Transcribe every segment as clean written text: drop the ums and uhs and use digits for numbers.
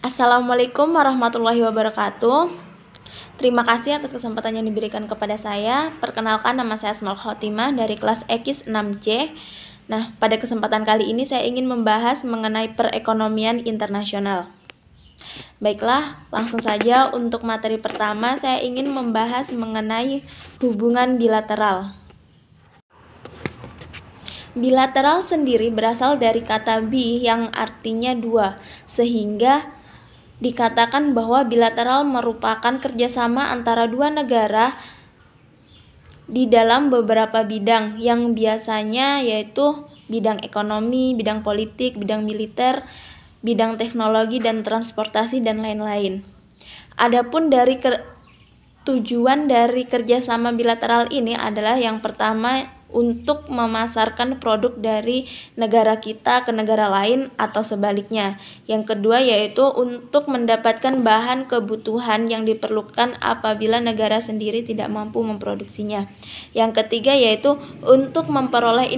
Assalamualaikum warahmatullahi wabarakatuh. Terima kasih atas kesempatan yang diberikan kepada saya. Perkenalkan, nama saya Asmaul Khotimah dari kelas EKIS 6C. Nah, pada kesempatan kali ini saya ingin membahas mengenai perekonomian internasional. Baiklah, langsung saja untuk materi pertama saya ingin membahas mengenai hubungan bilateral. Bilateral sendiri berasal dari kata bi yang artinya dua, sehingga dikatakan bahwa bilateral merupakan kerjasama antara dua negara di dalam beberapa bidang yang biasanya yaitu bidang ekonomi, bidang politik, bidang militer, bidang teknologi dan transportasi dan lain-lain. Adapun dari tujuan dari kerjasama bilateral ini adalah yang pertama untuk memasarkan produk dari negara kita ke negara lain atau sebaliknya. Yang kedua yaitu untuk mendapatkan bahan kebutuhan yang diperlukan apabila negara sendiri tidak mampu memproduksinya. Yang ketiga yaitu untuk memperoleh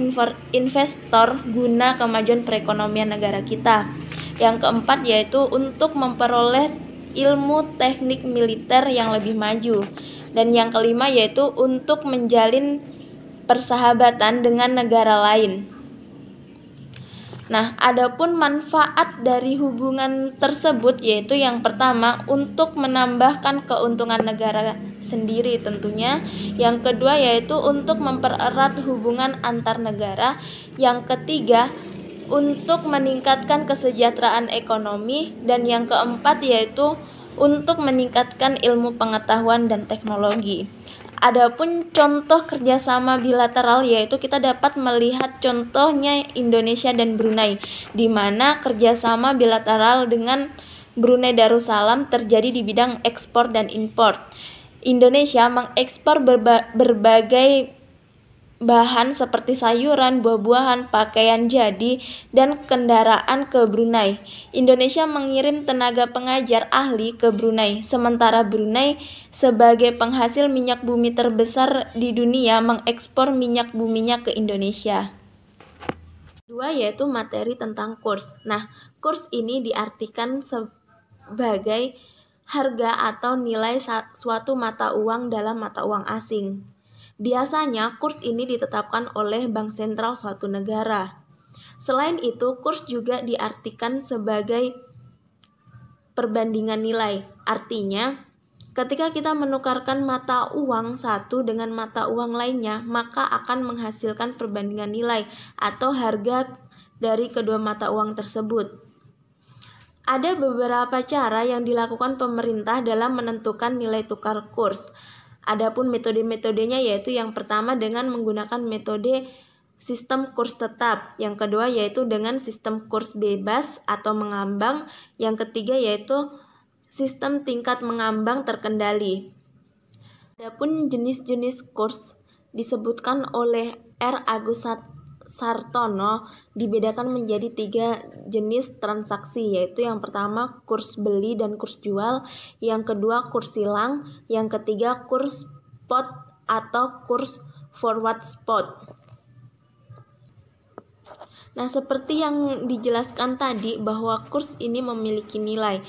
investor guna kemajuan perekonomian negara kita. Yang keempat yaitu untuk memperoleh ilmu teknik militer yang lebih maju. Dan yang kelima yaitu untuk menjalin persahabatan dengan negara lain. Nah, adapun manfaat dari hubungan tersebut yaitu yang pertama untuk menambahkan keuntungan negara sendiri tentunya. Yang kedua yaitu untuk mempererat hubungan antar negara. Yang ketiga untuk meningkatkan kesejahteraan ekonomi, dan yang keempat yaitu untuk meningkatkan ilmu pengetahuan dan teknologi. Adapun contoh kerjasama bilateral yaitu kita dapat melihat contohnya Indonesia dan Brunei, di mana kerjasama bilateral dengan Brunei Darussalam terjadi di bidang ekspor dan impor. Indonesia mengekspor berbagai bahan seperti sayuran, buah-buahan, pakaian jadi, dan kendaraan ke Brunei. Indonesia mengirim tenaga pengajar ahli ke Brunei, sementara Brunei sebagai penghasil minyak bumi terbesar di dunia mengekspor minyak buminya ke Indonesia. Kedua yaitu materi tentang kurs. Nah, kurs ini diartikan sebagai harga atau nilai suatu mata uang dalam mata uang asing. Biasanya, kurs ini ditetapkan oleh bank sentral suatu negara. Selain itu, kurs juga diartikan sebagai perbandingan nilai. Artinya, ketika kita menukarkan mata uang satu dengan mata uang lainnya, maka akan menghasilkan perbandingan nilai atau harga dari kedua mata uang tersebut. Ada beberapa cara yang dilakukan pemerintah dalam menentukan nilai tukar kurs. Adapun metode-metodenya yaitu yang pertama dengan menggunakan metode sistem kurs tetap, yang kedua yaitu dengan sistem kurs bebas atau mengambang, yang ketiga yaitu sistem tingkat mengambang terkendali. Adapun jenis-jenis kurs disebutkan oleh R. Agus Sartono dibedakan menjadi 3 jenis transaksi, yaitu yang pertama kurs beli dan kurs jual, yang kedua kurs silang, yang ketiga kurs spot atau kurs forward spot. Nah, seperti yang dijelaskan tadi bahwa kurs ini memiliki nilai.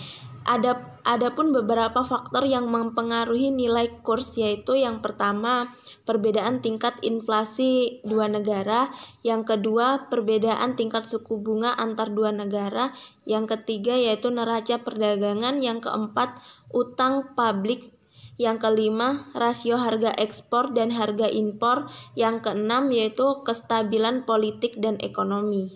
Adapun beberapa faktor yang mempengaruhi nilai kurs yaitu yang pertama perbedaan tingkat inflasi dua negara, yang kedua perbedaan tingkat suku bunga antar dua negara, yang ketiga yaitu neraca perdagangan, yang keempat utang publik, yang kelima rasio harga ekspor dan harga impor, yang keenam yaitu kestabilan politik dan ekonomi.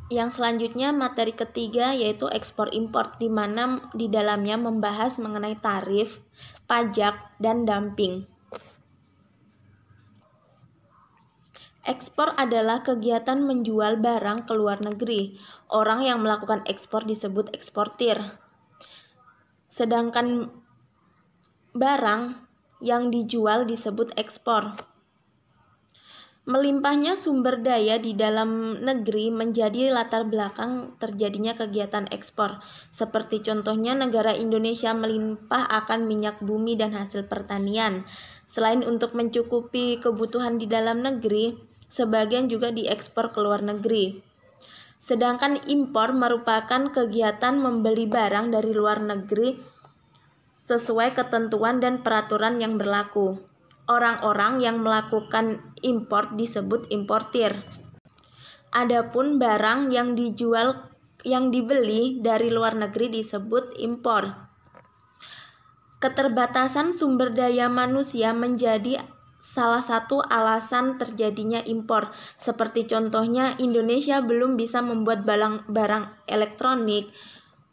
Yang selanjutnya materi ketiga yaitu ekspor impor, di mana di dalamnya membahas mengenai tarif, pajak, dan dumping. Ekspor adalah kegiatan menjual barang ke luar negeri. Orang yang melakukan ekspor disebut eksportir. Sedangkan barang yang dijual disebut ekspor. Melimpahnya sumber daya di dalam negeri menjadi latar belakang terjadinya kegiatan ekspor. Seperti contohnya negara Indonesia melimpah akan minyak bumi dan hasil pertanian. Selain untuk mencukupi kebutuhan di dalam negeri, sebagian juga diekspor ke luar negeri. Sedangkan impor merupakan kegiatan membeli barang dari luar negeri sesuai ketentuan dan peraturan yang berlaku. Orang-orang yang melakukan impor disebut importir. Adapun barang yang dibeli dari luar negeri disebut impor. Keterbatasan sumber daya manusia menjadi salah satu alasan terjadinya impor. Seperti contohnya Indonesia belum bisa membuat barang elektronik,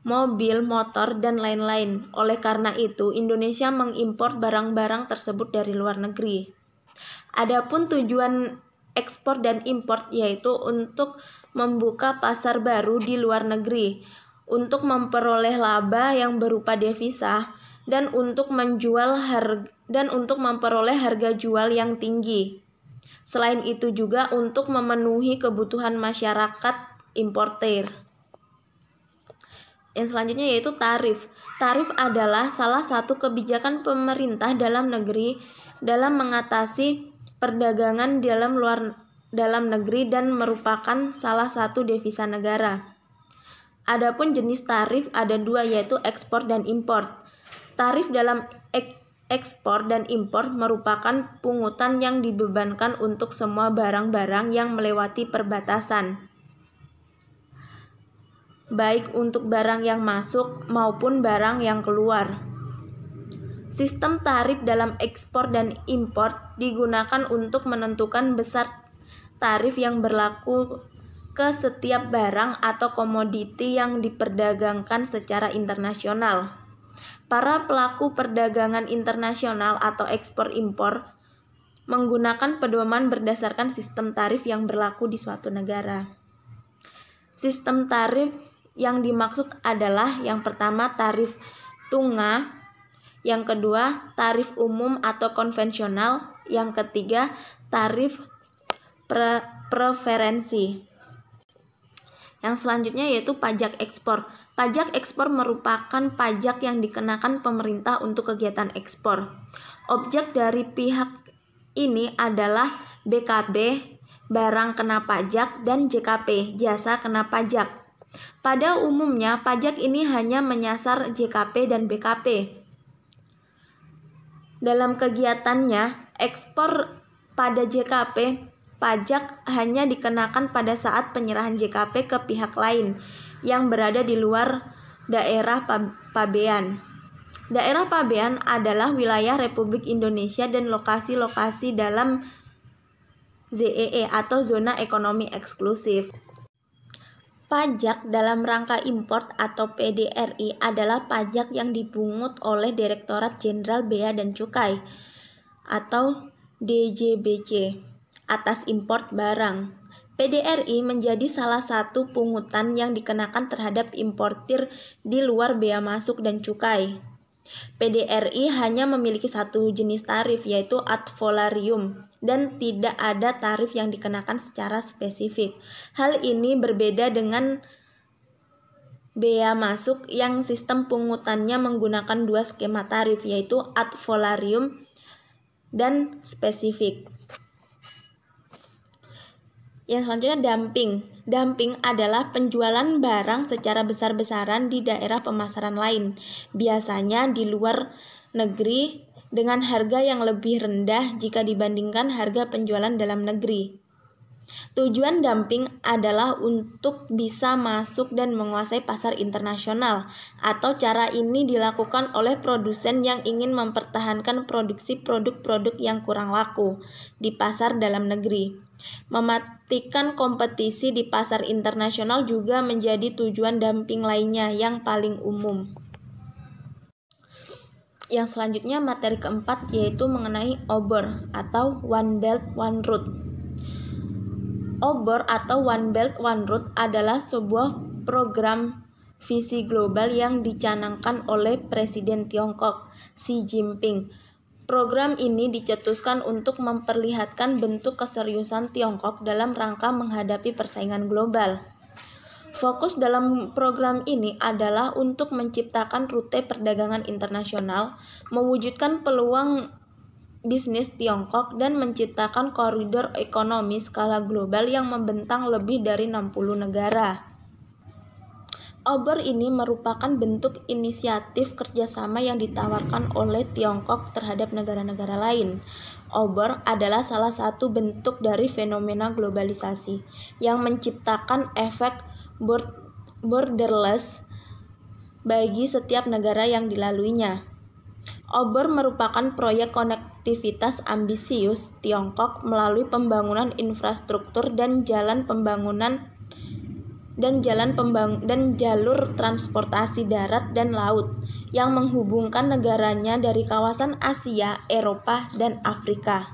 mobil, motor, dan lain-lain. Oleh karena itu, Indonesia mengimpor barang-barang tersebut dari luar negeri. Adapun tujuan ekspor dan impor yaitu untuk membuka pasar baru di luar negeri, untuk memperoleh laba yang berupa devisa, dan untuk memperoleh harga jual yang tinggi. Selain itu juga untuk memenuhi kebutuhan masyarakat importir. Yang selanjutnya yaitu tarif. Tarif adalah salah satu kebijakan pemerintah dalam negeri dalam mengatasi perdagangan dalam negeri dan merupakan salah satu devisa negara. Adapun jenis tarif ada dua, yaitu ekspor dan impor. Tarif dalam ekspor dan impor merupakan pungutan yang dibebankan untuk semua barang-barang yang melewati perbatasan, baik untuk barang yang masuk maupun barang yang keluar. Sistem tarif dalam ekspor dan impor digunakan untuk menentukan besar tarif yang berlaku ke setiap barang atau komoditi yang diperdagangkan secara internasional. Para pelaku perdagangan internasional atau ekspor-impor menggunakan pedoman berdasarkan sistem tarif yang berlaku di suatu negara. Sistem tarif yang dimaksud adalah yang pertama tarif tunggal, yang kedua tarif umum atau konvensional, yang ketiga tarif preferensi. Yang selanjutnya yaitu pajak ekspor. Pajak ekspor merupakan pajak yang dikenakan pemerintah untuk kegiatan ekspor. Objek dari pihak ini adalah BKB, barang kena pajak, dan JKP, jasa kena pajak. Pada umumnya, pajak ini hanya menyasar JKP dan BKP. Dalam kegiatannya, ekspor pada JKP, pajak hanya dikenakan pada saat penyerahan JKP ke pihak lain yang berada di luar daerah pabean. Daerah pabean adalah wilayah Republik Indonesia dan lokasi-lokasi dalam ZEE atau zona ekonomi eksklusif. Pajak dalam rangka import atau PDRI adalah pajak yang dipungut oleh Direktorat Jenderal Bea dan Cukai atau DJBC atas import barang. PDRI menjadi salah satu pungutan yang dikenakan terhadap importir di luar bea masuk dan cukai. PDRI hanya memiliki satu jenis tarif, yaitu ad valorem, dan tidak ada tarif yang dikenakan secara spesifik. Hal ini berbeda dengan bea masuk yang sistem pungutannya menggunakan dua skema tarif, yaitu ad valorem dan spesifik. Yang selanjutnya dumping. Dumping adalah penjualan barang secara besar-besaran di daerah pemasaran lain, biasanya di luar negeri dengan harga yang lebih rendah jika dibandingkan harga penjualan dalam negeri. Tujuan dumping adalah untuk bisa masuk dan menguasai pasar internasional, atau cara ini dilakukan oleh produsen yang ingin mempertahankan produksi produk-produk yang kurang laku di pasar dalam negeri. Mematikan kompetisi di pasar internasional juga menjadi tujuan dumping lainnya yang paling umum. Yang selanjutnya materi keempat yaitu mengenai OBOR atau One Belt One Road. OBOR atau One Belt One Road adalah sebuah program visi global yang dicanangkan oleh Presiden Tiongkok Xi Jinping. Program ini dicetuskan untuk memperlihatkan bentuk keseriusan Tiongkok dalam rangka menghadapi persaingan global. Fokus dalam program ini adalah untuk menciptakan rute perdagangan internasional, mewujudkan peluang bisnis Tiongkok dan menciptakan koridor ekonomi skala global yang membentang lebih dari 60 negara. Obor ini merupakan bentuk inisiatif kerjasama yang ditawarkan oleh Tiongkok terhadap negara-negara lain. Obor adalah salah satu bentuk dari fenomena globalisasi yang menciptakan efek borderless bagi setiap negara yang dilaluinya. Obor merupakan proyek konektivitas ambisius Tiongkok melalui pembangunan infrastruktur dan jalur transportasi darat dan laut yang menghubungkan negaranya dari kawasan Asia, Eropa, dan Afrika.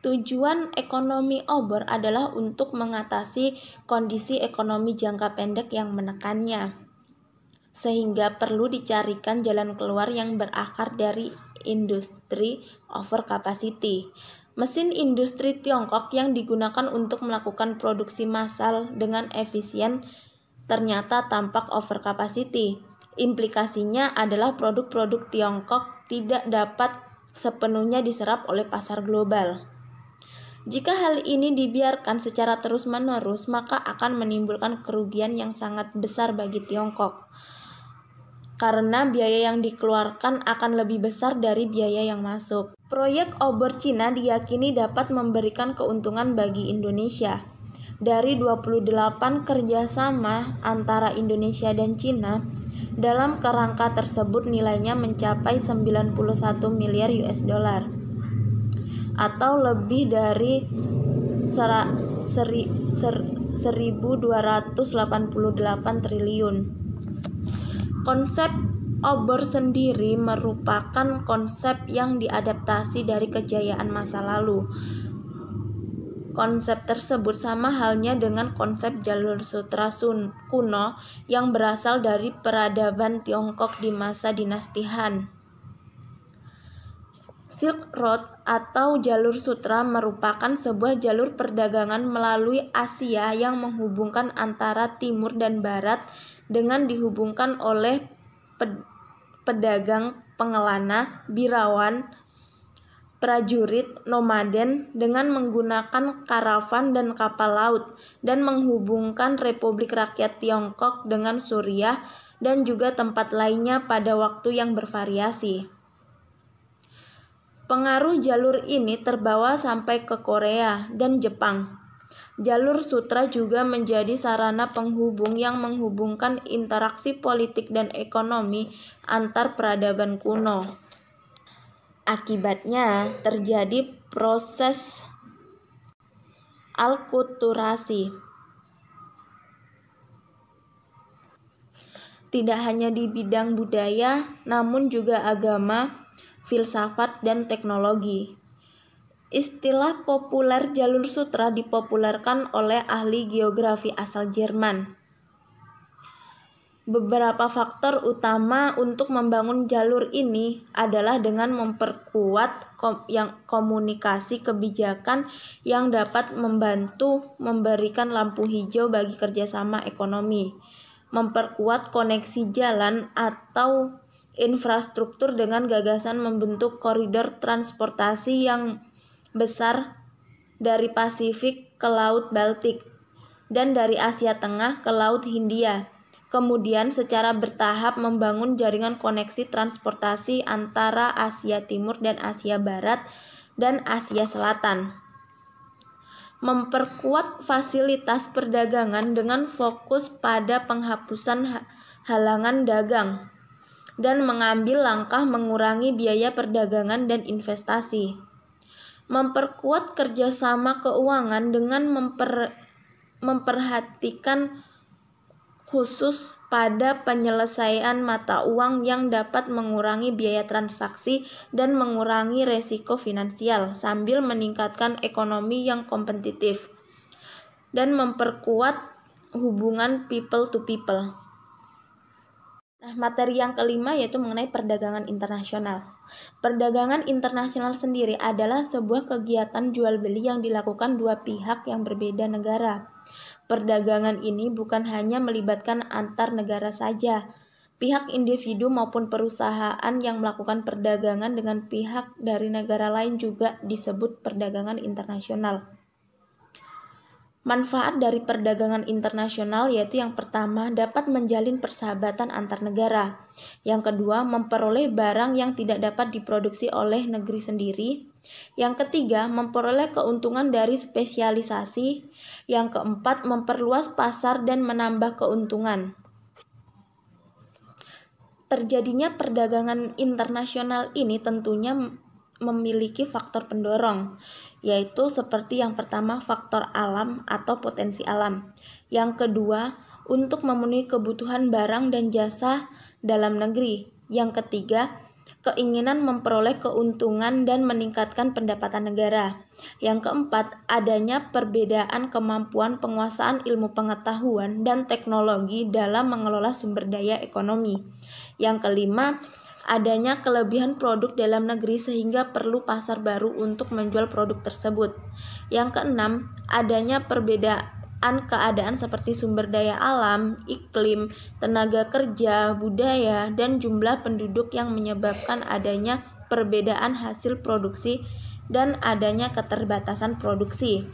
Tujuan ekonomi obor adalah untuk mengatasi kondisi ekonomi jangka pendek yang menekannya, sehingga perlu dicarikan jalan keluar yang berakar dari industri overcapacity. Mesin industri Tiongkok yang digunakan untuk melakukan produksi massal dengan efisien ternyata tampak overcapacity. Implikasinya adalah produk-produk Tiongkok tidak dapat sepenuhnya diserap oleh pasar global. Jika hal ini dibiarkan secara terus-menerus, maka akan menimbulkan kerugian yang sangat besar bagi Tiongkok, karena biaya yang dikeluarkan akan lebih besar dari biaya yang masuk. Proyek obor Cina diyakini dapat memberikan keuntungan bagi Indonesia. Dari 28 kerjasama antara Indonesia dan Cina, dalam kerangka tersebut nilainya mencapai 91 miliar US dollar atau lebih dari 1.288 triliun. Konsep obor sendiri merupakan konsep yang diadaptasi dari kejayaan masa lalu. Konsep tersebut sama halnya dengan konsep jalur sutra kuno yang berasal dari peradaban Tiongkok di masa dinasti Han. Silk Road atau jalur sutra merupakan sebuah jalur perdagangan melalui Asia yang menghubungkan antara timur dan barat dengan dihubungkan oleh pedagang, pengelana, birawan, prajurit, nomaden dengan menggunakan karavan dan kapal laut, dan menghubungkan Republik Rakyat Tiongkok dengan Suriah dan juga tempat lainnya pada waktu yang bervariasi. Pengaruh jalur ini terbawa sampai ke Korea dan Jepang. Jalur sutra juga menjadi sarana penghubung yang menghubungkan interaksi politik dan ekonomi antar peradaban kuno. Akibatnya terjadi proses alkulturasi. Tidak hanya di bidang budaya, namun juga agama, filsafat, dan teknologi. Istilah populer jalur sutra dipopulerkan oleh ahli geografi asal Jerman. Beberapa faktor utama untuk membangun jalur ini adalah dengan memperkuat komunikasi kebijakan yang dapat membantu memberikan lampu hijau bagi kerjasama ekonomi, memperkuat koneksi jalan atau infrastruktur dengan gagasan membentuk koridor transportasi yang besar dari Pasifik ke Laut Baltik dan dari Asia Tengah ke Laut Hindia. Kemudian secara bertahap membangun jaringan koneksi transportasi antara Asia Timur dan Asia Barat dan Asia Selatan. Memperkuat fasilitas perdagangan dengan fokus pada penghapusan halangan dagang dan mengambil langkah mengurangi biaya perdagangan dan investasi. Memperkuat kerjasama keuangan dengan memperhatikan khusus pada penyelesaian mata uang yang dapat mengurangi biaya transaksi dan mengurangi resiko finansial sambil meningkatkan ekonomi yang kompetitif, dan memperkuat hubungan people to people. Nah, materi yang kelima yaitu mengenai perdagangan internasional. Perdagangan internasional sendiri adalah sebuah kegiatan jual beli yang dilakukan dua pihak yang berbeda negara. Perdagangan ini bukan hanya melibatkan antar negara saja, pihak individu maupun perusahaan yang melakukan perdagangan dengan pihak dari negara lain juga disebut perdagangan internasional. Manfaat dari perdagangan internasional yaitu yang pertama dapat menjalin persahabatan antar negara. Yang kedua, memperoleh barang yang tidak dapat diproduksi oleh negeri sendiri. Yang ketiga, memperoleh keuntungan dari spesialisasi. Yang keempat, memperluas pasar dan menambah keuntungan. Terjadinya perdagangan internasional ini tentunya memiliki faktor pendorong, yaitu seperti yang pertama faktor alam atau potensi alam. Yang kedua, untuk memenuhi kebutuhan barang dan jasa dalam negeri. Yang ketiga, keinginan memperoleh keuntungan dan meningkatkan pendapatan negara. Yang keempat, adanya perbedaan kemampuan penguasaan ilmu pengetahuan dan teknologi dalam mengelola sumber daya ekonomi. Yang kelima, adanya kelebihan produk dalam negeri sehingga perlu pasar baru untuk menjual produk tersebut. Yang keenam, adanya perbedaan keadaan seperti sumber daya alam, iklim, tenaga kerja, budaya, dan jumlah penduduk yang menyebabkan adanya perbedaan hasil produksi dan adanya keterbatasan produksi.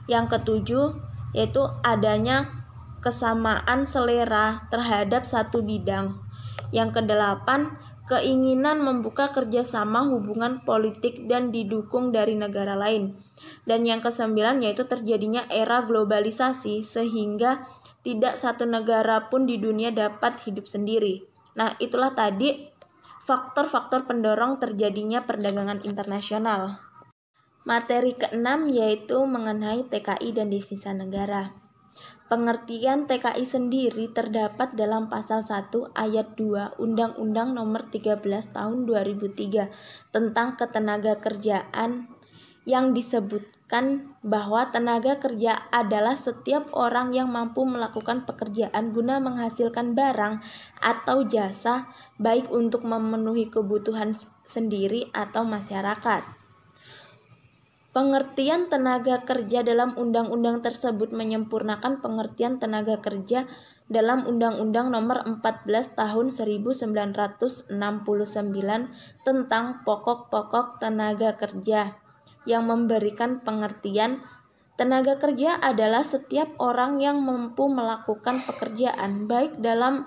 Yang ketujuh, yaitu adanya kesamaan selera terhadap satu bidang. Yang kedelapan, keinginan membuka kerjasama hubungan politik dan didukung dari negara lain. Dan yang kesembilan yaitu terjadinya era globalisasi sehingga tidak satu negara pun di dunia dapat hidup sendiri. Nah, itulah tadi faktor-faktor pendorong terjadinya perdagangan internasional. Materi keenam yaitu mengenai TKI dan devisa negara. Pengertian TKI sendiri terdapat dalam pasal 1 ayat 2 Undang-Undang Nomor 13 Tahun 2003 tentang Ketenagakerjaan yang disebutkan bahwa tenaga kerja adalah setiap orang yang mampu melakukan pekerjaan guna menghasilkan barang atau jasa baik untuk memenuhi kebutuhan sendiri atau masyarakat. Pengertian tenaga kerja dalam undang-undang tersebut menyempurnakan pengertian tenaga kerja dalam Undang-Undang Nomor 14 Tahun 1969 tentang pokok-pokok tenaga kerja yang memberikan pengertian tenaga kerja adalah setiap orang yang mampu melakukan pekerjaan baik dalam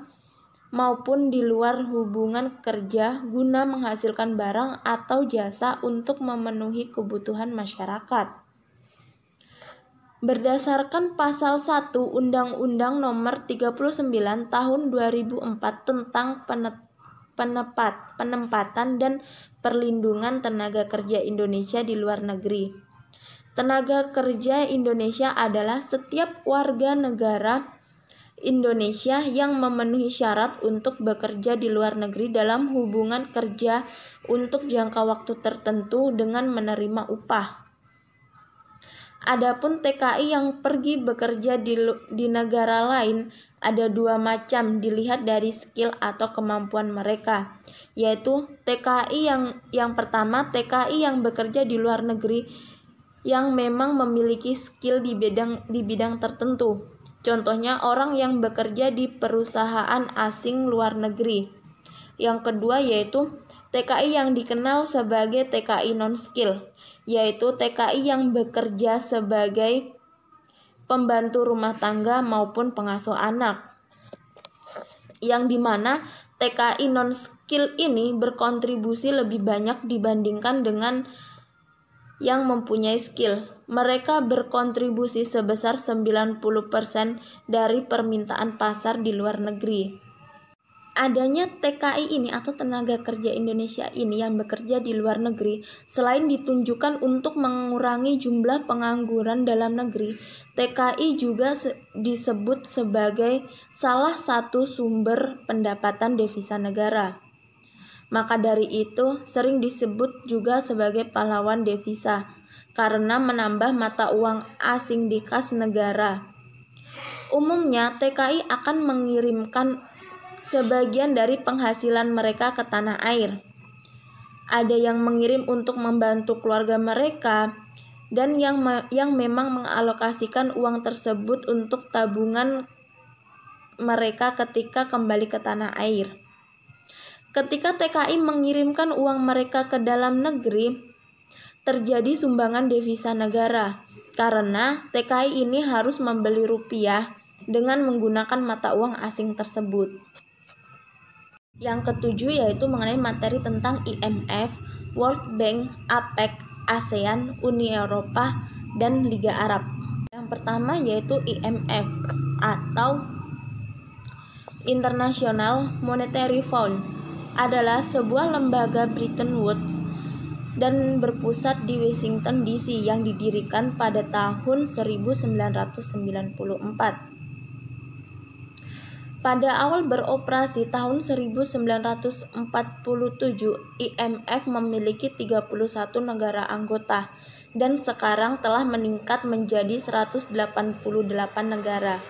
maupun di luar hubungan kerja guna menghasilkan barang atau jasa untuk memenuhi kebutuhan masyarakat. Berdasarkan pasal 1 Undang-Undang Nomor 39 Tahun 2004 tentang penempatan dan perlindungan tenaga kerja Indonesia di luar negeri. Tenaga kerja Indonesia adalah setiap warga negara Indonesia yang memenuhi syarat untuk bekerja di luar negeri dalam hubungan kerja untuk jangka waktu tertentu dengan menerima upah. Adapun TKI yang pergi bekerja di negara lain ada dua macam dilihat dari skill atau kemampuan mereka, yaitu TKI yang pertama TKI yang bekerja di luar negeri yang memang memiliki skill di bidang tertentu. Contohnya orang yang bekerja di perusahaan asing luar negeri. Yang kedua yaitu TKI yang dikenal sebagai TKI non-skill, yaitu TKI yang bekerja sebagai pembantu rumah tangga maupun pengasuh anak. Yang dimana TKI non-skill ini berkontribusi lebih banyak dibandingkan dengan yang mempunyai skill. Mereka berkontribusi sebesar 90% dari permintaan pasar di luar negeri. Adanya TKI ini atau tenaga kerja Indonesia ini yang bekerja di luar negeri, selain ditunjukkan untuk mengurangi jumlah pengangguran dalam negeri, TKI juga disebut sebagai salah satu sumber pendapatan devisa negara. Maka dari itu sering disebut juga sebagai pahlawan devisa karena menambah mata uang asing di kas negara. Umumnya TKI akan mengirimkan sebagian dari penghasilan mereka ke tanah air. Ada yang mengirim untuk membantu keluarga mereka dan yang memang mengalokasikan uang tersebut untuk tabungan mereka ketika kembali ke tanah air. Ketika TKI mengirimkan uang mereka ke dalam negeri, terjadi sumbangan devisa negara karena TKI ini harus membeli rupiah dengan menggunakan mata uang asing tersebut. Yang ketujuh yaitu mengenai materi tentang IMF, World Bank, APEC, ASEAN, Uni Eropa, dan Liga Arab. Yang pertama yaitu IMF atau International Monetary Fund adalah sebuah lembaga Bretton Woods dan berpusat di Washington DC yang didirikan pada tahun 1994. Pada awal beroperasi tahun 1947, IMF memiliki 31 negara anggota dan sekarang telah meningkat menjadi 188 negara.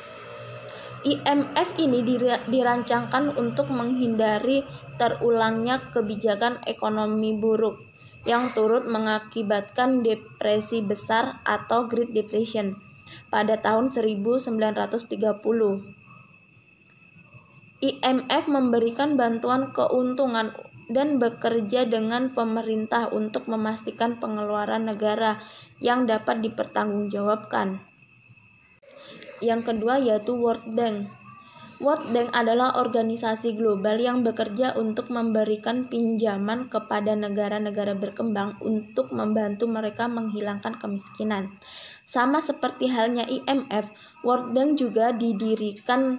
IMF ini dirancangkan untuk menghindari terulangnya kebijakan ekonomi buruk yang turut mengakibatkan depresi besar atau Great Depression pada tahun 1930. IMF memberikan bantuan keuntungan dan bekerja dengan pemerintah untuk memastikan pengeluaran negara yang dapat dipertanggungjawabkan. Yang kedua yaitu World Bank. World Bank adalah organisasi global yang bekerja untuk memberikan pinjaman kepada negara-negara berkembang untuk membantu mereka menghilangkan kemiskinan. Sama seperti halnya IMF, World Bank juga didirikan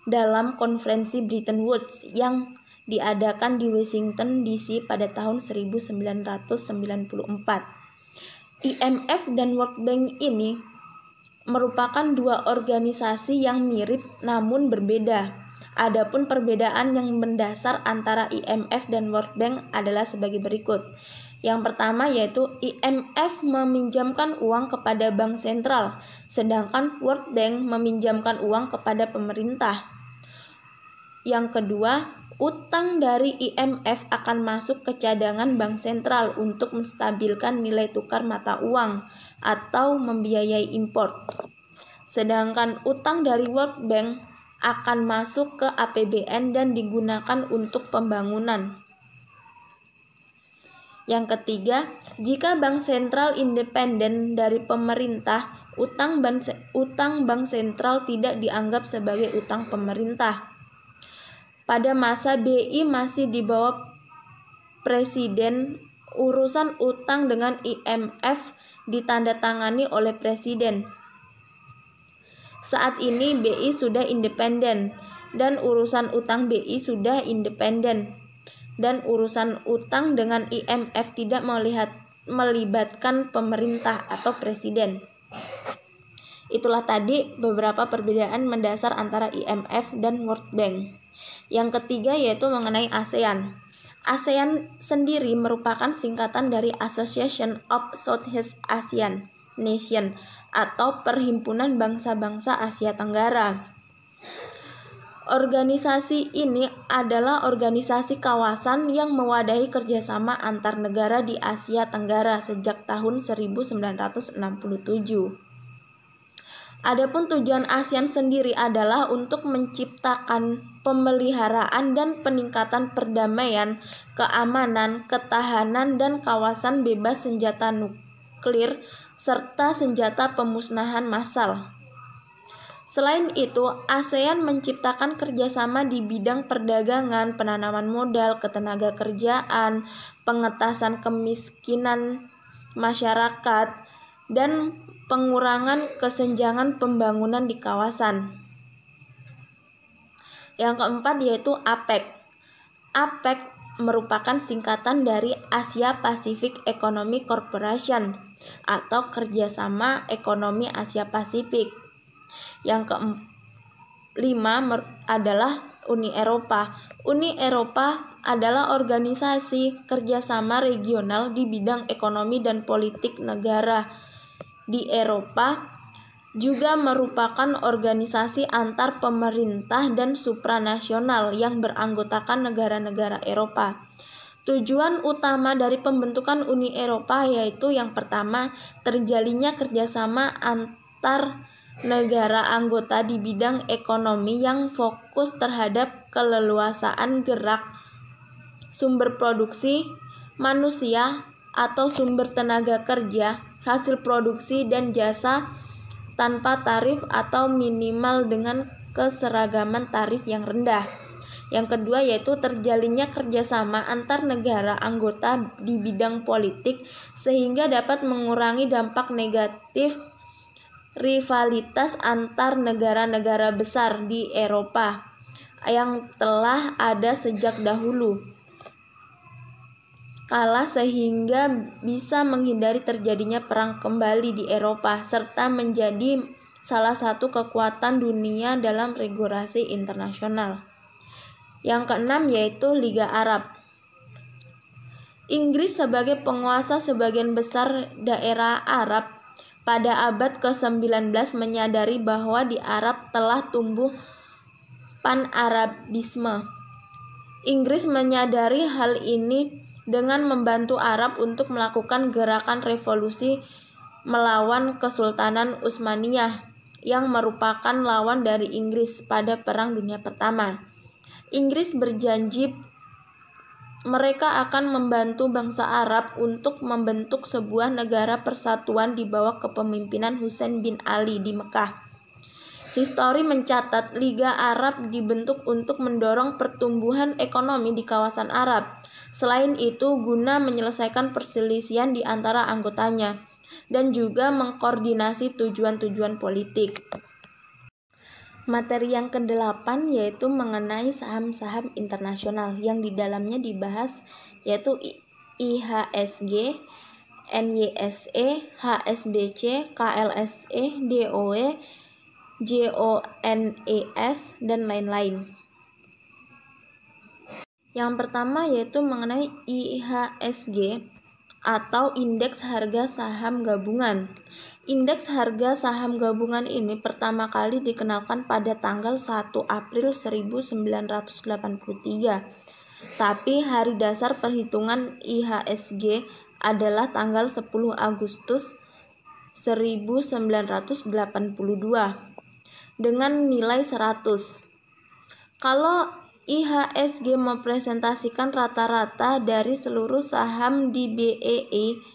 dalam konferensi Bretton Woods yang diadakan di Washington DC pada tahun 1994. IMF dan World Bank ini merupakan dua organisasi yang mirip namun berbeda. Adapun perbedaan yang mendasar antara IMF dan World Bank adalah sebagai berikut. Yang pertama yaitu IMF meminjamkan uang kepada bank sentral, sedangkan World Bank meminjamkan uang kepada pemerintah. Yang kedua, utang dari IMF akan masuk ke cadangan bank sentral untuk menstabilkan nilai tukar mata uang atau membiayai impor. Sedangkan utang dari World Bank akan masuk ke APBN dan digunakan untuk pembangunan. Yang ketiga, jika bank sentral independen dari pemerintah, utang bank sentral tidak dianggap sebagai utang pemerintah. Pada masa BI masih di bawah presiden, urusan utang dengan IMF ditandatangani oleh presiden. Saat ini BI sudah independen dan urusan utang BI sudah independen dan urusan utang dengan IMF tidak melibatkan pemerintah atau presiden. Itulah tadi beberapa perbedaan mendasar antara IMF dan World Bank. Yang ketiga yaitu mengenai ASEAN. ASEAN sendiri merupakan singkatan dari Association of Southeast Asian Nations atau Perhimpunan Bangsa-Bangsa Asia Tenggara. Organisasi ini adalah organisasi kawasan yang mewadahi kerjasama antar negara di Asia Tenggara sejak tahun 1967. Adapun tujuan ASEAN sendiri adalah untuk menciptakan pemeliharaan dan peningkatan perdamaian, keamanan, ketahanan, dan kawasan bebas senjata nuklir serta senjata pemusnahan massal. Selain itu, ASEAN menciptakan kerjasama di bidang perdagangan, penanaman modal, ketenagakerjaan, pengentasan kemiskinan masyarakat, dan pengurangan kesenjangan pembangunan di kawasan. Yang keempat yaitu APEC. APEC merupakan singkatan dari Asia Pacific Economic Cooperation atau Kerjasama Ekonomi Asia Pasifik. Yang kelima adalah Uni Eropa. Uni Eropa adalah organisasi kerjasama regional di bidang ekonomi dan politik negara di Eropa, juga merupakan organisasi antar pemerintah dan supranasional yang beranggotakan negara-negara Eropa. Tujuan utama dari pembentukan Uni Eropa yaitu yang pertama, terjalinnya kerjasama antar negara anggota di bidang ekonomi yang fokus terhadap keleluasaan gerak sumber produksi manusia atau sumber tenaga kerja, hasil produksi dan jasa tanpa tarif atau minimal dengan keseragaman tarif yang rendah. Yang kedua yaitu terjalinnya kerjasama antar negara anggota di bidang politik sehingga dapat mengurangi dampak negatif rivalitas antar negara-negara besar di Eropa yang telah ada sejak dahulu kala sehingga bisa menghindari terjadinya perang kembali di Eropa serta menjadi salah satu kekuatan dunia dalam regulasi internasional. Yang keenam yaitu Liga Arab. Inggris sebagai penguasa sebagian besar daerah Arab pada abad ke-19 menyadari bahwa di Arab telah tumbuh pan-Arabisme. Inggris menyadari hal ini dengan membantu Arab untuk melakukan gerakan revolusi melawan Kesultanan Utsmaniyah yang merupakan lawan dari Inggris pada Perang Dunia Pertama. Inggris berjanji mereka akan membantu bangsa Arab untuk membentuk sebuah negara persatuan di bawah kepemimpinan Husain bin Ali di Mekah. Histori mencatat Liga Arab dibentuk untuk mendorong pertumbuhan ekonomi di kawasan Arab. Selain itu, guna menyelesaikan perselisihan di antara anggotanya dan juga mengkoordinasi tujuan-tujuan politik. Materi yang ke-8 yaitu mengenai saham-saham internasional yang di dalamnya dibahas yaitu IHSG, NYSE, HSBC, KLSE, DOE, JONES, dan lain-lain. Yang pertama yaitu mengenai IHSG atau Indeks Harga Saham Gabungan. Indeks harga saham gabungan ini pertama kali dikenalkan pada tanggal 1 April 1983. Tapi hari dasar perhitungan IHSG adalah tanggal 10 Agustus 1982 dengan nilai 100. Kalau IHSG mempresentasikan rata-rata dari seluruh saham di BEI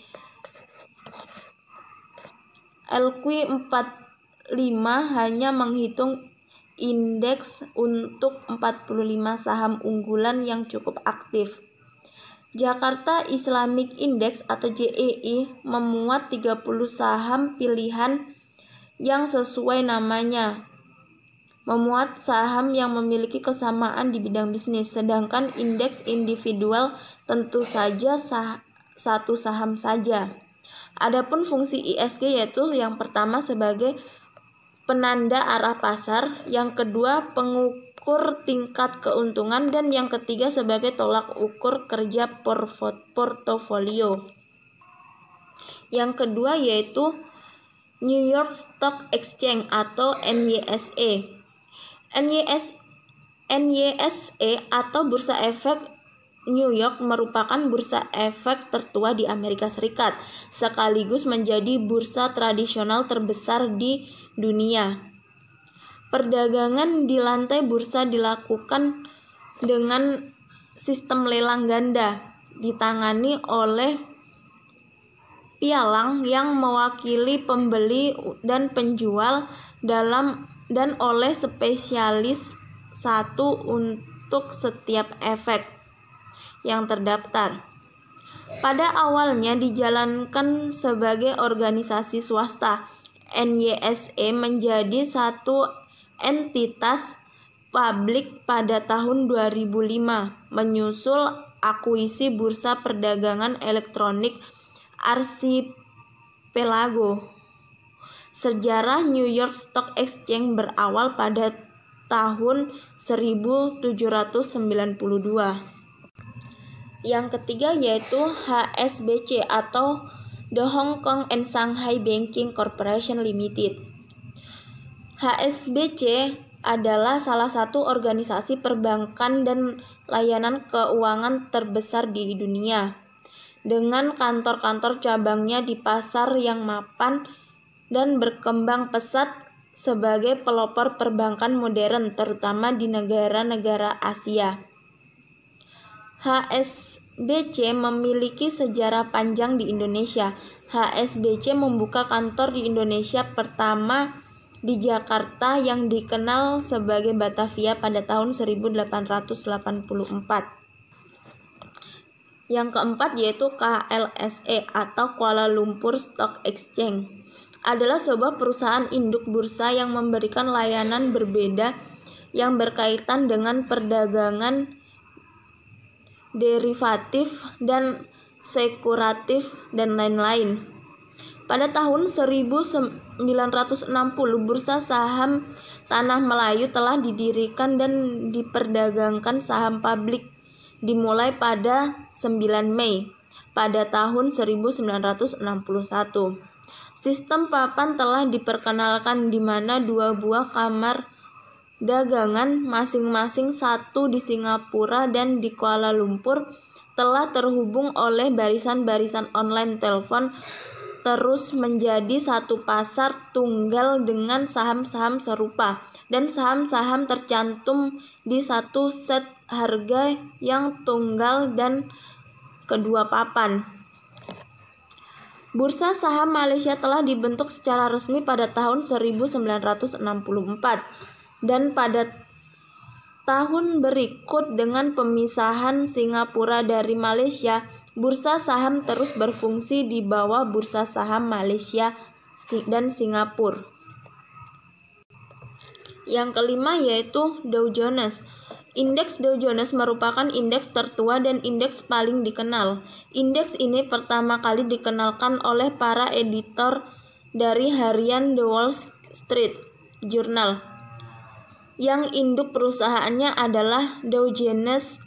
LQ45 hanya menghitung indeks untuk 45 saham unggulan yang cukup aktif. Jakarta Islamic Index atau JEI memuat 30 saham pilihan yang sesuai namanya. Memuat saham yang memiliki kesamaan di bidang bisnis, sedangkan indeks individual tentu saja satu saham saja. Adapun fungsi IHSG yaitu yang pertama sebagai penanda arah pasar, yang kedua pengukur tingkat keuntungan, dan yang ketiga sebagai tolak ukur kerja portofolio. Yang kedua yaitu New York Stock Exchange atau NYSE. NYSE atau Bursa Efek New York merupakan bursa efek tertua di Amerika Serikat, sekaligus menjadi bursa tradisional terbesar di dunia. Perdagangan di lantai bursa dilakukan dengan sistem lelang ganda, ditangani oleh pialang yang mewakili pembeli dan penjual dan oleh spesialis satu untuk setiap efek yang terdaftar. Pada awalnya dijalankan sebagai organisasi swasta, NYSE menjadi satu entitas publik pada tahun 2005 menyusul akuisisi Bursa Perdagangan Elektronik Archipelago. Sejarah New York Stock Exchange berawal pada tahun 1792. Yang ketiga yaitu HSBC atau The Hong Kong and Shanghai Banking Corporation Limited. HSBC adalah salah satu organisasi perbankan dan layanan keuangan terbesar di dunia, dengan kantor-kantor cabangnya di pasar yang mapan dan berkembang pesat sebagai pelopor perbankan modern, terutama di negara-negara Asia. HSBC memiliki sejarah panjang di Indonesia. HSBC membuka kantor di Indonesia pertama di Jakarta yang dikenal sebagai Batavia pada tahun 1884. Yang keempat yaitu KLSE atau Kuala Lumpur Stock Exchange. Adalah sebuah perusahaan induk bursa yang memberikan layanan berbeda yang berkaitan dengan perdagangan derivatif dan sekuratif dan lain-lain. Pada tahun 1960, Bursa Saham Tanah Melayu telah didirikan dan diperdagangkan saham publik dimulai pada 9 Mei pada tahun 1961. Sistem papan telah diperkenalkan di mana 2 buah kamar dagangan masing-masing satu di Singapura dan di Kuala Lumpur telah terhubung oleh barisan-barisan online telepon terus menjadi satu pasar tunggal dengan saham-saham serupa dan saham-saham tercantum di satu set harga yang tunggal dan kedua papan. Bursa Saham Malaysia telah dibentuk secara resmi pada tahun 1964 dan pada tahun berikut dengan pemisahan Singapura dari Malaysia, Bursa Saham terus berfungsi di bawah Bursa Saham Malaysia dan Singapura. Yang kelima yaitu Dow Jones. Indeks Dow Jones merupakan indeks tertua dan indeks paling dikenal. Indeks ini pertama kali dikenalkan oleh para editor dari harian The Wall Street Journal, yang induk perusahaannya adalah Dow Jones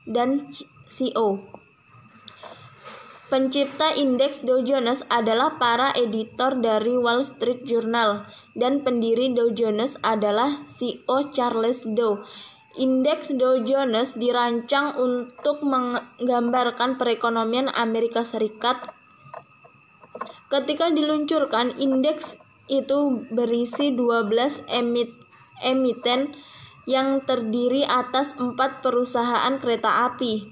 dan Co. Pencipta indeks Dow Jones adalah para editor dari Wall Street Journal dan pendiri Dow Jones adalah CEO Charles Dow. Indeks Dow Jones dirancang untuk menggambarkan perekonomian Amerika Serikat. Ketika diluncurkan, indeks itu berisi 12 emiten yang terdiri atas 4 perusahaan kereta api,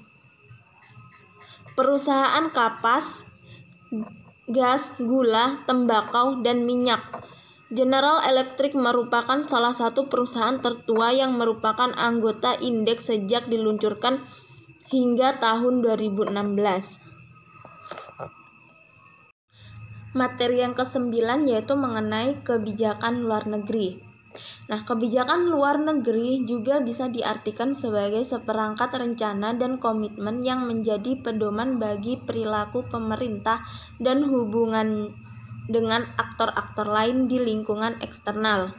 perusahaan kapas, gas, gula, tembakau, dan minyak. General Electric merupakan salah satu perusahaan tertua yang merupakan anggota indeks sejak diluncurkan hingga tahun 2016. Materi yang ke-9 yaitu mengenai kebijakan luar negeri. Nah, kebijakan luar negeri juga bisa diartikan sebagai seperangkat rencana dan komitmen yang menjadi pedoman bagi perilaku pemerintah dan hubungan dengan aktor-aktor lain di lingkungan eksternal,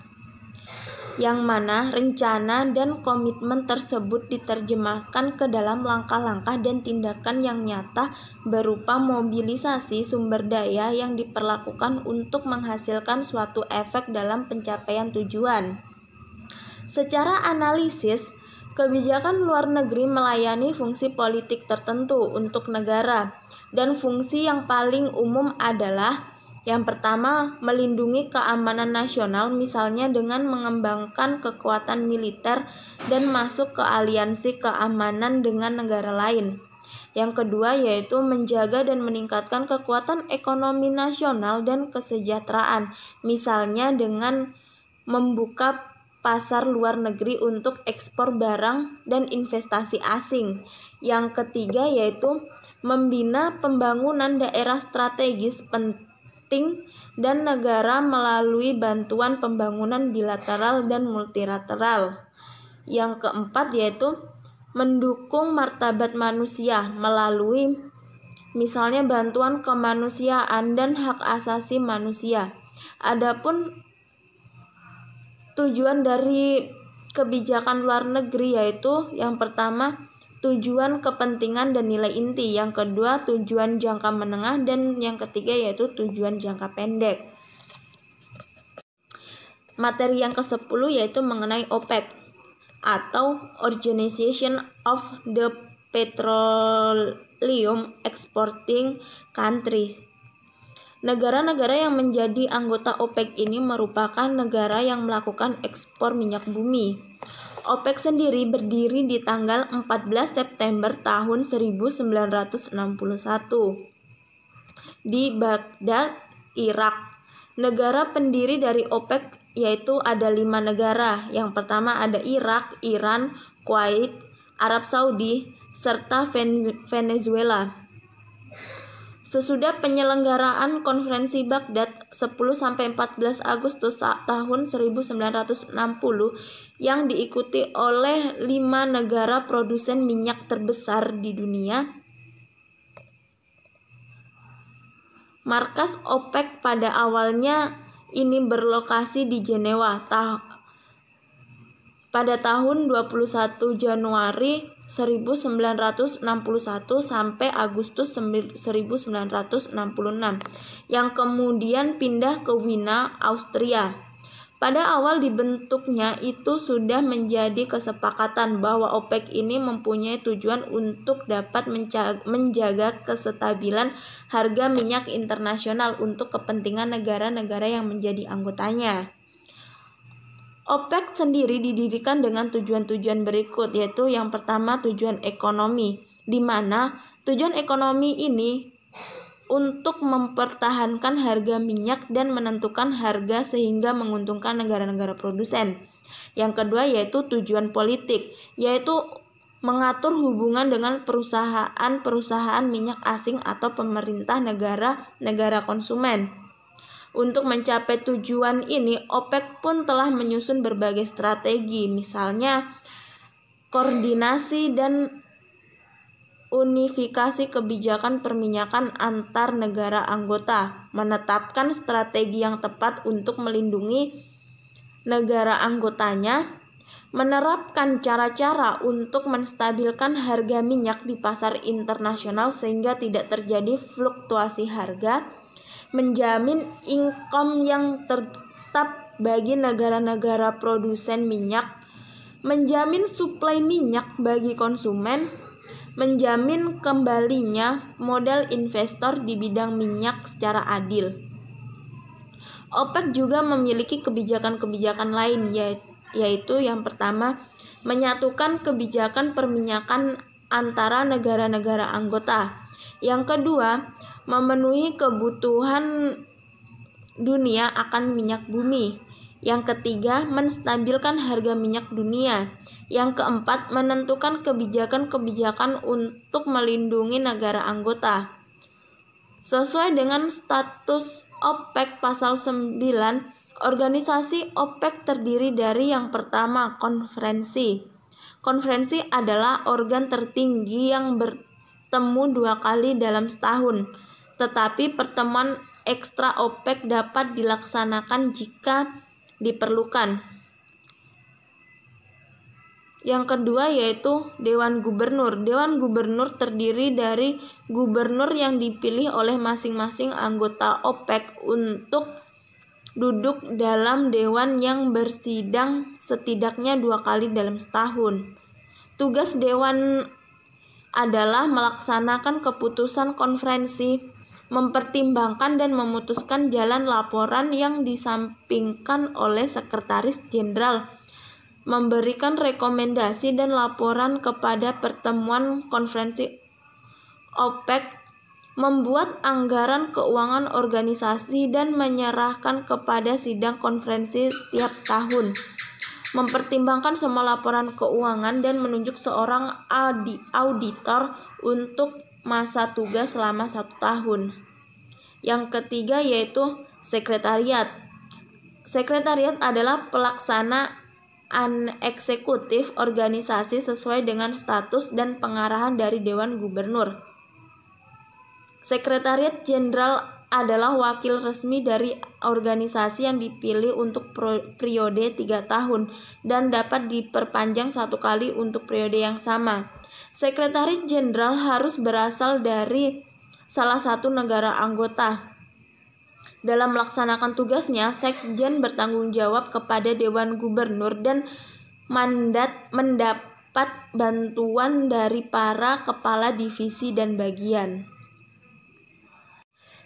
yang mana rencana dan komitmen tersebut diterjemahkan ke dalam langkah-langkah dan tindakan yang nyata berupa mobilisasi sumber daya yang diperlakukan untuk menghasilkan suatu efek dalam pencapaian tujuan. Secara analisis, kebijakan luar negeri melayani fungsi politik tertentu untuk negara, dan fungsi yang paling umum adalah yang pertama, melindungi keamanan nasional, misalnya dengan mengembangkan kekuatan militer dan masuk ke aliansi keamanan dengan negara lain. Yang kedua yaitu menjaga dan meningkatkan kekuatan ekonomi nasional dan kesejahteraan, misalnya dengan membuka pasar luar negeri untuk ekspor barang dan investasi asing. Yang ketiga yaitu membina pembangunan daerah strategis penting dan negara melalui bantuan pembangunan bilateral dan multilateral. Yang keempat yaitu mendukung martabat manusia melalui misalnya bantuan kemanusiaan dan hak asasi manusia. Adapun tujuan dari kebijakan luar negeri yaitu yang pertama tujuan kepentingan dan nilai inti, yang kedua tujuan jangka menengah, dan yang ketiga yaitu tujuan jangka pendek. Materi yang ke-10 yaitu mengenai OPEC atau Organization of the Petroleum Exporting Countries. Negara-negara yang menjadi anggota OPEC ini merupakan negara yang melakukan ekspor minyak bumi. OPEC sendiri berdiri di tanggal 14 September tahun 1961 di Baghdad, Irak. Negara pendiri dari OPEC yaitu ada 5 negara. Yang pertama ada Irak, Iran, Kuwait, Arab Saudi, serta Venezuela. Sesudah penyelenggaraan konferensi Baghdad 10-14 Agustus tahun 1960 yang diikuti oleh 5 negara produsen minyak terbesar di dunia, markas OPEC pada awalnya ini berlokasi di Jenewa. Pada tahun 21 Januari 1961 sampai Agustus 1966 yang kemudian pindah ke Wina, Austria. Pada awal dibentuknya itu sudah menjadi kesepakatan bahwa OPEC ini mempunyai tujuan untuk dapat menjaga kestabilan harga minyak internasional untuk kepentingan negara-negara yang menjadi anggotanya. OPEC sendiri didirikan dengan tujuan-tujuan berikut, yaitu yang pertama tujuan ekonomi, di mana tujuan ekonomi ini untuk mempertahankan harga minyak dan menentukan harga sehingga menguntungkan negara-negara produsen. Yang kedua yaitu tujuan politik, yaitu mengatur hubungan dengan perusahaan-perusahaan minyak asing atau pemerintah negara-negara konsumen. Untuk mencapai tujuan ini, OPEC pun telah menyusun berbagai strategi, misalnya koordinasi dan unifikasi kebijakan perminyakan antar negara anggota, menetapkan strategi yang tepat untuk melindungi negara anggotanya, menerapkan cara-cara untuk menstabilkan harga minyak di pasar internasional sehingga tidak terjadi fluktuasi harga, menjamin income yang tetap bagi negara-negara produsen minyak, menjamin suplai minyak bagi konsumen, menjamin kembalinya modal investor di bidang minyak secara adil. OPEC juga memiliki kebijakan-kebijakan lain, yaitu yang pertama, menyatukan kebijakan perminyakan antara negara-negara anggota. Yang kedua, memenuhi kebutuhan dunia akan minyak bumi. Yang ketiga, menstabilkan harga minyak dunia. Yang keempat, menentukan kebijakan-kebijakan untuk melindungi negara anggota. Sesuai dengan status OPEC pasal 9, organisasi OPEC terdiri dari yang pertama, konferensi. Konferensi adalah organ tertinggi yang bertemu 2 kali dalam setahun. Tetapi pertemuan ekstra OPEC dapat dilaksanakan jika diperlukan. Yang kedua yaitu Dewan Gubernur. Dewan Gubernur terdiri dari gubernur yang dipilih oleh masing-masing anggota OPEC untuk duduk dalam dewan yang bersidang setidaknya 2 kali dalam setahun. Tugas dewan adalah melaksanakan keputusan konferensi, mempertimbangkan dan memutuskan jalan laporan yang disampingkan oleh Sekretaris Jenderal, memberikan rekomendasi dan laporan kepada pertemuan konferensi OPEC, membuat anggaran keuangan organisasi dan menyerahkan kepada sidang konferensi setiap tahun, mempertimbangkan semua laporan keuangan dan menunjuk seorang auditor untuk masa tugas selama 1 tahun. Yang ketiga yaitu sekretariat. Sekretariat adalah pelaksanaan eksekutif organisasi sesuai dengan status dan pengarahan dari Dewan Gubernur. Sekretariat Jenderal adalah wakil resmi dari organisasi yang dipilih untuk periode 3 tahun dan dapat diperpanjang 1 kali untuk periode yang sama. Sekretaris Jenderal harus berasal dari salah satu negara anggota. Dalam melaksanakan tugasnya, Sekjen bertanggung jawab kepada Dewan Gubernur dan mendapat bantuan dari para kepala divisi dan bagian.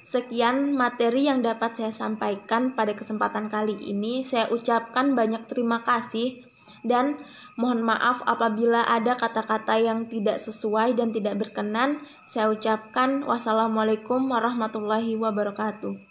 Sekian materi yang dapat saya sampaikan pada kesempatan kali ini. Saya ucapkan banyak terima kasih dan mohon maaf apabila ada kata-kata yang tidak sesuai dan tidak berkenan. Saya ucapkan wassalamualaikum warahmatullahi wabarakatuh.